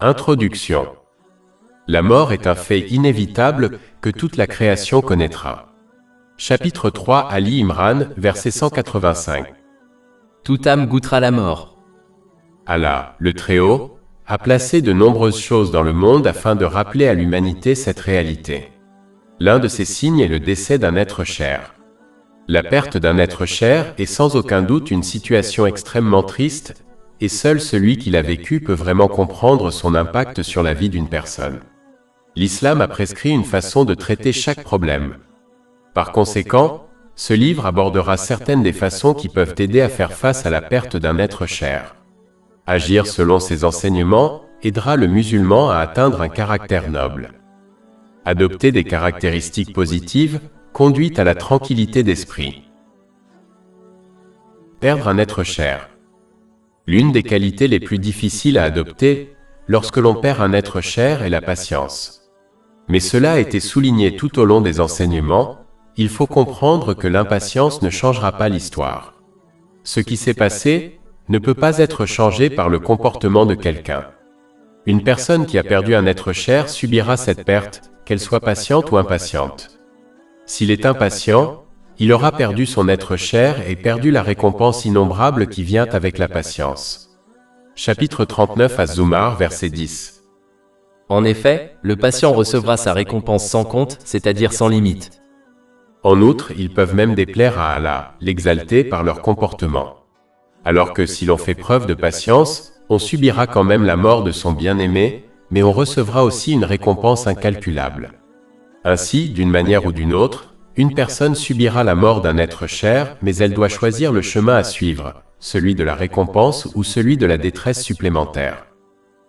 Introduction. La mort est un fait inévitable que toute la création connaîtra. Chapitre 3 Ali Imran, verset 185. Toute âme goûtera la mort. Allah, le Très-Haut, a placé de nombreuses choses dans le monde afin de rappeler à l'humanité cette réalité. L'un de ces signes est le décès d'un être cher. La perte d'un être cher est sans aucun doute une situation extrêmement triste, et seul celui qui l'a vécu peut vraiment comprendre son impact sur la vie d'une personne. L'islam a prescrit une façon de traiter chaque problème. Par conséquent, ce livre abordera certaines des façons qui peuvent aider à faire face à la perte d'un être cher. Agir selon ces enseignements aidera le musulman à atteindre un caractère noble. Adopter des caractéristiques positives conduit à la tranquillité d'esprit. Perdre un être cher. L'une des qualités les plus difficiles à adopter lorsque l'on perd un être cher est la patience. Mais cela a été souligné tout au long des enseignements, il faut comprendre que l'impatience ne changera pas l'histoire. Ce qui s'est passé ne peut pas être changé par le comportement de quelqu'un. Une personne qui a perdu un être cher subira cette perte, qu'elle soit patiente ou impatiente. S'il est impatient, il aura perdu son être cher et perdu la récompense innombrable qui vient avec la patience. Chapitre 39 Az-Zumar, verset 10. En effet, le patient recevra sa récompense sans compte, c'est-à-dire sans limite. En outre, ils peuvent même déplaire à Allah, l'exalter par leur comportement. Alors que si l'on fait preuve de patience, on subira quand même la mort de son bien-aimé, mais on recevra aussi une récompense incalculable. Ainsi, d'une manière ou d'une autre, une personne subira la mort d'un être cher, mais elle doit choisir le chemin à suivre, celui de la récompense ou celui de la détresse supplémentaire.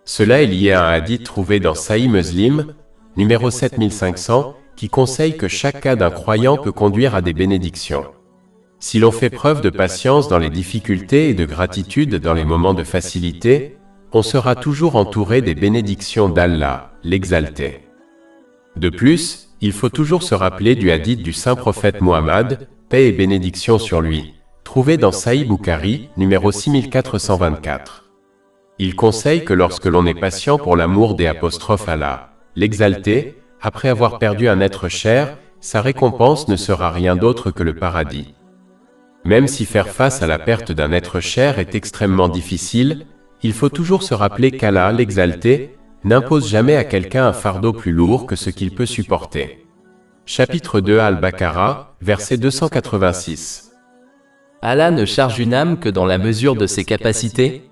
Cela est lié à un hadith trouvé dans Sahih Muslim, numéro 7500, qui conseille que chaque cas d'un croyant peut conduire à des bénédictions. Si l'on fait preuve de patience dans les difficultés et de gratitude dans les moments de facilité, on sera toujours entouré des bénédictions d'Allah, l'exalté. De plus, il faut toujours se rappeler du hadith du saint prophète Muhammad, paix et bénédiction sur lui, trouvé dans Sahih Bukhari, numéro 6424. Il conseille que lorsque l'on est patient pour l'amour des apostrophes Allah, l'exalté, après avoir perdu un être cher, sa récompense ne sera rien d'autre que le paradis. Même si faire face à la perte d'un être cher est extrêmement difficile, il faut toujours se rappeler qu'Allah, l'exalté, n'impose jamais à quelqu'un un fardeau plus lourd que ce qu'il peut supporter. Chapitre 2 Al-Baqarah, verset 286. Allah ne charge une âme que dans la mesure de ses capacités.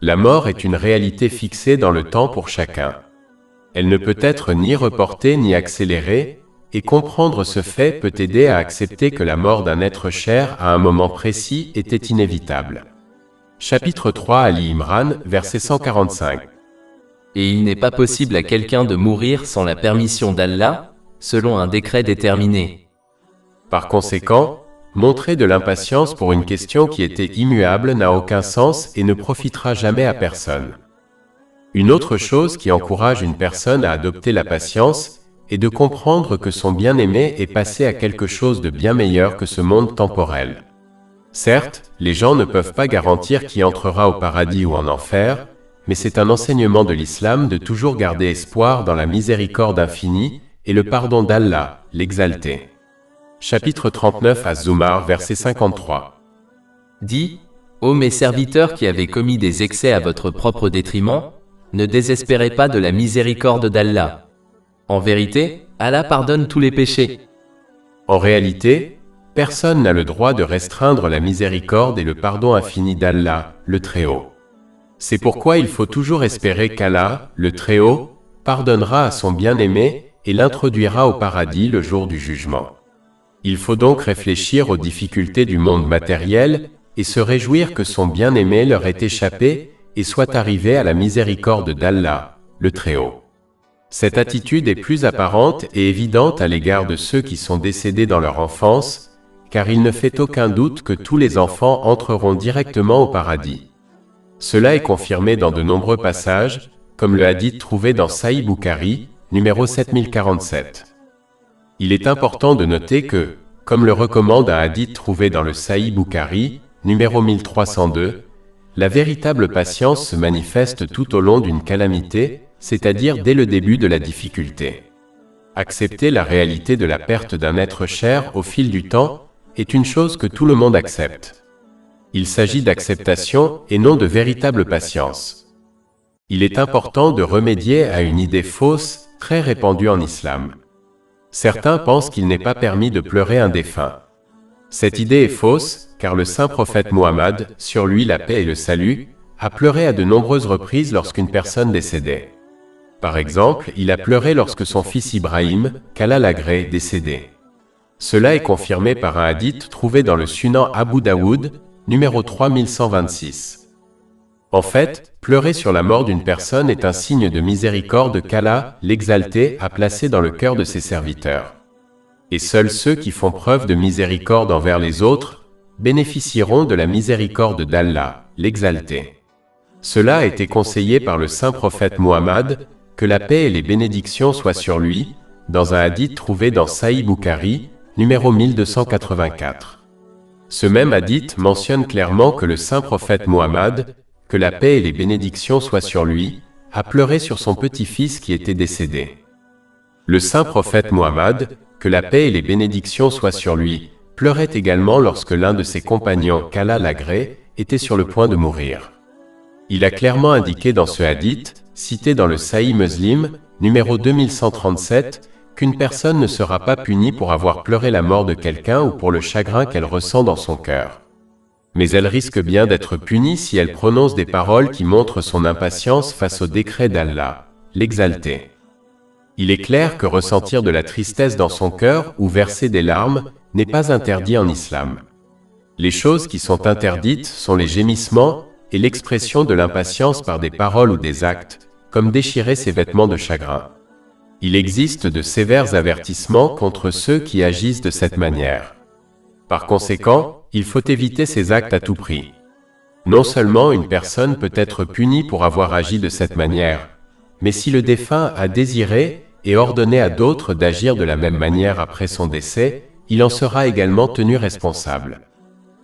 La mort est une réalité fixée dans le temps pour chacun. Elle ne peut être ni reportée ni accélérée, et comprendre ce fait peut aider à accepter que la mort d'un être cher à un moment précis était inévitable. Chapitre 3 Ali Imran, verset 145. Et il n'est pas possible à quelqu'un de mourir sans la permission d'Allah, selon un décret déterminé. Par conséquent, montrer de l'impatience pour une question qui était immuable n'a aucun sens et ne profitera jamais à personne. Une autre chose qui encourage une personne à adopter la patience est de comprendre que son bien-aimé est passé à quelque chose de bien meilleur que ce monde temporel. Certes, les gens ne peuvent pas garantir qui entrera au paradis ou en enfer, mais c'est un enseignement de l'islam de toujours garder espoir dans la miséricorde infinie et le pardon d'Allah, l'exalté. Chapitre 39 Az-Zumar, verset 53. Dis, ô mes serviteurs qui avez commis des excès à votre propre détriment, ne désespérez pas de la miséricorde d'Allah. En vérité, Allah pardonne tous les péchés. En réalité, personne n'a le droit de restreindre la miséricorde et le pardon infini d'Allah, le Très-Haut. C'est pourquoi il faut toujours espérer qu'Allah, le Très-Haut, pardonnera à son bien-aimé et l'introduira au paradis le jour du jugement. Il faut donc réfléchir aux difficultés du monde matériel et se réjouir que son bien-aimé leur ait échappé et soit arrivé à la miséricorde d'Allah, le Très-Haut. Cette attitude est plus apparente et évidente à l'égard de ceux qui sont décédés dans leur enfance, car il ne fait aucun doute que tous les enfants entreront directement au paradis. Cela est confirmé dans de nombreux passages, comme le hadith trouvé dans Sahih Bukhari, numéro 7047. Il est important de noter que, comme le recommande un hadith trouvé dans le Sahih Bukhari, numéro 1302, La véritable patience se manifeste tout au long d'une calamité, c'est-à-dire dès le début de la difficulté. Accepter la réalité de la perte d'un être cher au fil du temps est une chose que tout le monde accepte. Il s'agit d'acceptation et non de véritable patience. Il est important de remédier à une idée fausse, très répandue en islam. Certains pensent qu'il n'est pas permis de pleurer un défunt. Cette idée est fausse, car le saint prophète Muhammad, sur lui la paix et le salut, a pleuré à de nombreuses reprises lorsqu'une personne décédait. Par exemple, il a pleuré lorsque son fils Ibrahim, qu'Allah l'agrée, décédait. Cela est confirmé par un hadith trouvé dans le Sunan Abu Daoud, numéro 3126. En fait, pleurer sur la mort d'une personne est un signe de miséricorde qu'Allah, l'Exalté, a placé dans le cœur de ses serviteurs. Et seuls ceux qui font preuve de miséricorde envers les autres bénéficieront de la miséricorde d'Allah, l'Exalté. Cela a été conseillé par le saint prophète Muhammad, que la paix et les bénédictions soient sur lui, dans un hadith trouvé dans Sahih Bukhari, numéro 1284. Ce même hadith mentionne clairement que le saint prophète Muhammad, que la paix et les bénédictions soient sur lui, a pleuré sur son petit-fils qui était décédé. Le saint prophète Muhammad, que la paix et les bénédictions soient sur lui, pleurait également lorsque l'un de ses compagnons, qu'Allah l'agrée, était sur le point de mourir. Il a clairement indiqué dans ce hadith, cité dans le Sahih Muslim, numéro 2137, qu'une personne ne sera pas punie pour avoir pleuré la mort de quelqu'un ou pour le chagrin qu'elle ressent dans son cœur. Mais elle risque bien d'être punie si elle prononce des paroles qui montrent son impatience face au décret d'Allah, l'Exalté. Il est clair que ressentir de la tristesse dans son cœur ou verser des larmes n'est pas interdit en islam. Les choses qui sont interdites sont les gémissements et l'expression de l'impatience par des paroles ou des actes, comme déchirer ses vêtements de chagrin. Il existe de sévères avertissements contre ceux qui agissent de cette manière. Par conséquent, il faut éviter ces actes à tout prix. Non seulement une personne peut être punie pour avoir agi de cette manière, mais si le défunt a désiré et ordonné à d'autres d'agir de la même manière après son décès, il en sera également tenu responsable.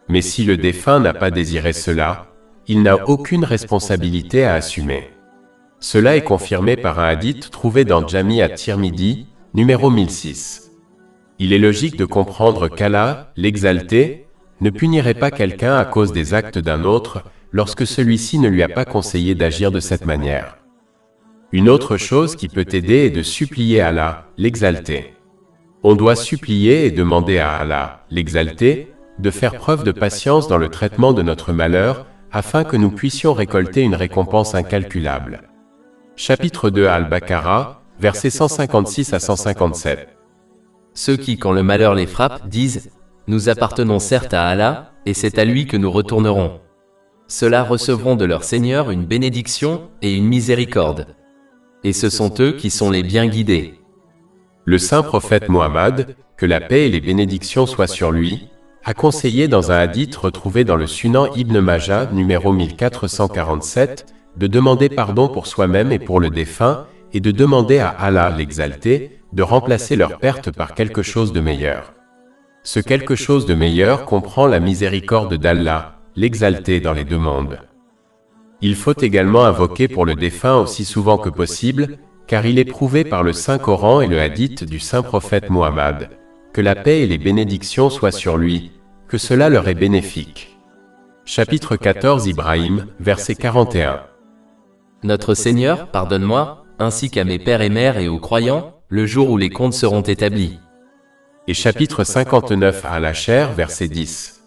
Mais si le défunt n'a pas désiré cela, il n'a aucune responsabilité à assumer. Cela est confirmé par un hadith trouvé dans Jami at-Tirmidhi, numéro 1006. Il est logique de comprendre qu'Allah, l'Exalté, ne punirait pas quelqu'un à cause des actes d'un autre lorsque celui-ci ne lui a pas conseillé d'agir de cette manière. Une autre chose qui peut aider est de supplier Allah, l'Exalté. On doit supplier et demander à Allah, l'Exalté, de faire preuve de patience dans le traitement de notre malheur, afin que nous puissions récolter une récompense incalculable. Chapitre 2 Al-Baqarah, versets 156 à 157. Ceux qui, quand le malheur les frappe, disent « Nous appartenons certes à Allah, et c'est à lui que nous retournerons. » Ceux-là recevront de leur Seigneur une bénédiction et une miséricorde. Et ce sont eux qui sont les bien guidés. Le saint prophète Muhammad, que la paix et les bénédictions soient sur lui, a conseillé dans un hadith retrouvé dans le Sunan Ibn Majah, numéro 1447, de demander pardon pour soi-même et pour le défunt, et de demander à Allah l'Exalté de remplacer leur perte par quelque chose de meilleur. Ce quelque chose de meilleur comprend la miséricorde d'Allah, l'Exalté dans les deux mondes. Il faut également invoquer pour le défunt aussi souvent que possible, car il est prouvé par le Saint-Coran et le hadith du saint prophète Muhammad, que la paix et les bénédictions soient sur lui, que cela leur est bénéfique. Chapitre 14 Ibrahim, verset 41. Notre Seigneur, pardonne-moi, ainsi qu'à mes pères et mères et aux croyants, le jour où les comptes seront établis. Et chapitre 59 Al-Asher, verset 10.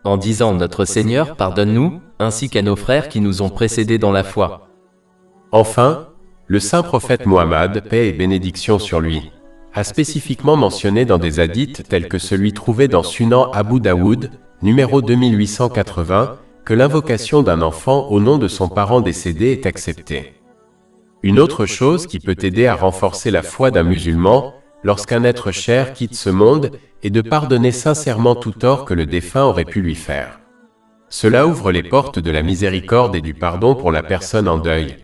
En disant Notre Seigneur, pardonne-nous, ainsi qu'à nos frères qui nous ont précédés dans la foi. Enfin, le saint prophète Muhammad, paix et bénédiction sur lui, a spécifiquement mentionné dans des hadiths tels que celui trouvé dans Sunan Abu Daoud, numéro 2880, que l'invocation d'un enfant au nom de son parent décédé est acceptée. Une autre chose qui peut aider à renforcer la foi d'un musulman, lorsqu'un être cher quitte ce monde, est de pardonner sincèrement tout tort que le défunt aurait pu lui faire. Cela ouvre les portes de la miséricorde et du pardon pour la personne en deuil,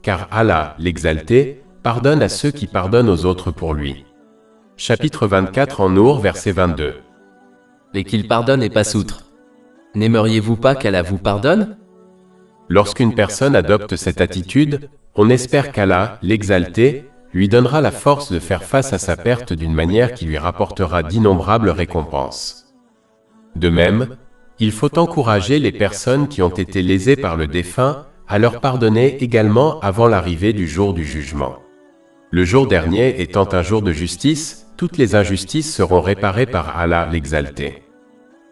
car Allah, l'Exalté, pardonne à ceux qui pardonnent aux autres pour lui. Chapitre 24 en Nour, verset 22. Et qu'il pardonne et passe outre. N'aimeriez-vous pas qu'Allah vous pardonne? Lorsqu'une personne adopte cette attitude, on espère qu'Allah, l'exalté, lui donnera la force de faire face à sa perte d'une manière qui lui rapportera d'innombrables récompenses. De même, il faut encourager les personnes qui ont été lésées par le défunt à leur pardonner également avant l'arrivée du jour du jugement. Le jour dernier étant un jour de justice, toutes les injustices seront réparées par Allah l'exalté.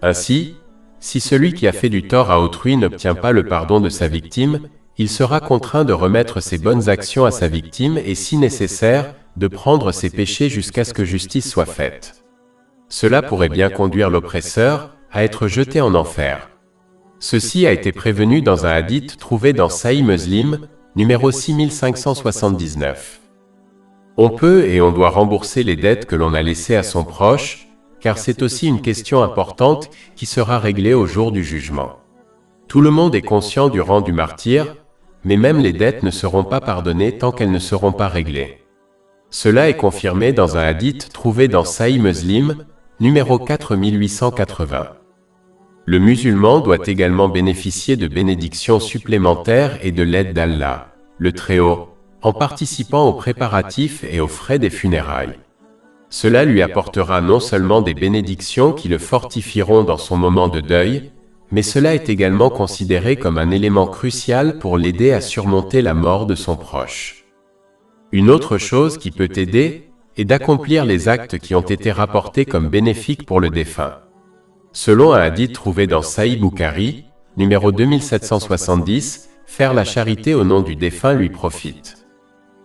Ainsi, si celui qui a fait du tort à autrui n'obtient pas le pardon de sa victime, il sera contraint de remettre ses bonnes actions à sa victime et, si nécessaire, de prendre ses péchés jusqu'à ce que justice soit faite. Cela pourrait bien conduire l'oppresseur à être jeté en enfer. Ceci a été prévenu dans un hadith trouvé dans Sahih Muslim, numéro 6579. On peut et on doit rembourser les dettes que l'on a laissées à son proche, car c'est aussi une question importante qui sera réglée au jour du jugement. Tout le monde est conscient du rang du martyr, mais même les dettes ne seront pas pardonnées tant qu'elles ne seront pas réglées. Cela est confirmé dans un hadith trouvé dans Sahih Muslim, numéro 4880. Le musulman doit également bénéficier de bénédictions supplémentaires et de l'aide d'Allah, le Très-Haut, en participant aux préparatifs et aux frais des funérailles. Cela lui apportera non seulement des bénédictions qui le fortifieront dans son moment de deuil, mais cela est également considéré comme un élément crucial pour l'aider à surmonter la mort de son proche. Une autre chose qui peut aider est d'accomplir les actes qui ont été rapportés comme bénéfiques pour le défunt. Selon un hadith trouvé dans Sahih Bukhari, numéro 2770, faire la charité au nom du défunt lui profite.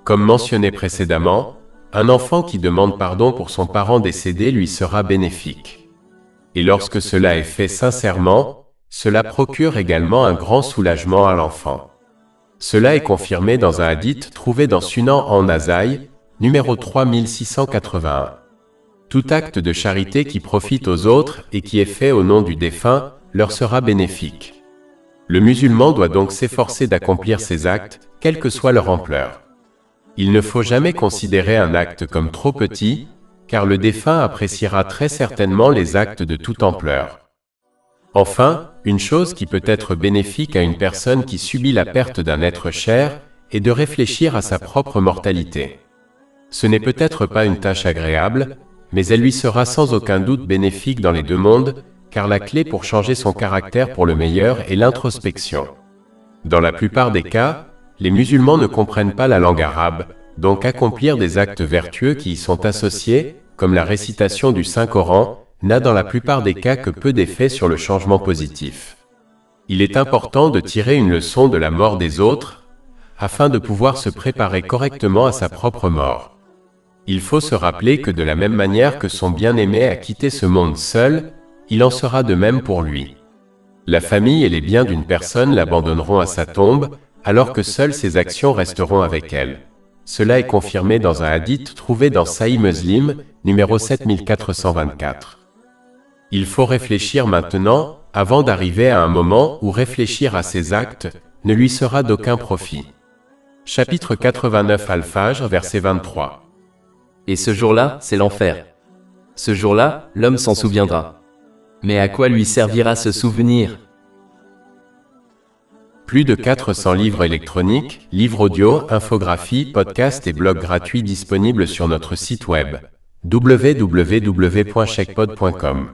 Comme mentionné précédemment, un enfant qui demande pardon pour son parent décédé lui sera bénéfique. Et lorsque cela est fait sincèrement, cela procure également un grand soulagement à l'enfant. Cela est confirmé dans un hadith trouvé dans Sunan an-Nasaï, numéro 3681. Tout acte de charité qui profite aux autres et qui est fait au nom du défunt leur sera bénéfique. Le musulman doit donc s'efforcer d'accomplir ces actes, quelle que soit leur ampleur. Il ne faut jamais considérer un acte comme trop petit, car le défunt appréciera très certainement les actes de toute ampleur. Enfin, une chose qui peut être bénéfique à une personne qui subit la perte d'un être cher est de réfléchir à sa propre mortalité. Ce n'est peut-être pas une tâche agréable, mais elle lui sera sans aucun doute bénéfique dans les deux mondes, car la clé pour changer son caractère pour le meilleur est l'introspection. Dans la plupart des cas, les musulmans ne comprennent pas la langue arabe, donc accomplir des actes vertueux qui y sont associés, comme la récitation du Saint-Coran, n'a dans la plupart des cas que peu d'effet sur le changement positif. Il est important de tirer une leçon de la mort des autres, afin de pouvoir se préparer correctement à sa propre mort. Il faut se rappeler que de la même manière que son bien-aimé a quitté ce monde seul, il en sera de même pour lui. La famille et les biens d'une personne l'abandonneront à sa tombe, alors que seules ses actions resteront avec elle. Cela est confirmé dans un hadith trouvé dans Sahih Muslim, numéro 7424. Il faut réfléchir maintenant, avant d'arriver à un moment où réfléchir à ses actes ne lui sera d'aucun profit. Chapitre 89 Al-Fajr, verset 23. Et ce jour-là, c'est l'enfer. Ce jour-là, l'homme s'en souviendra. Mais à quoi lui servira ce souvenir? Plus de 400 livres électroniques, livres audio, infographies, podcasts et blogs gratuits disponibles sur notre site web www.chekpod.com.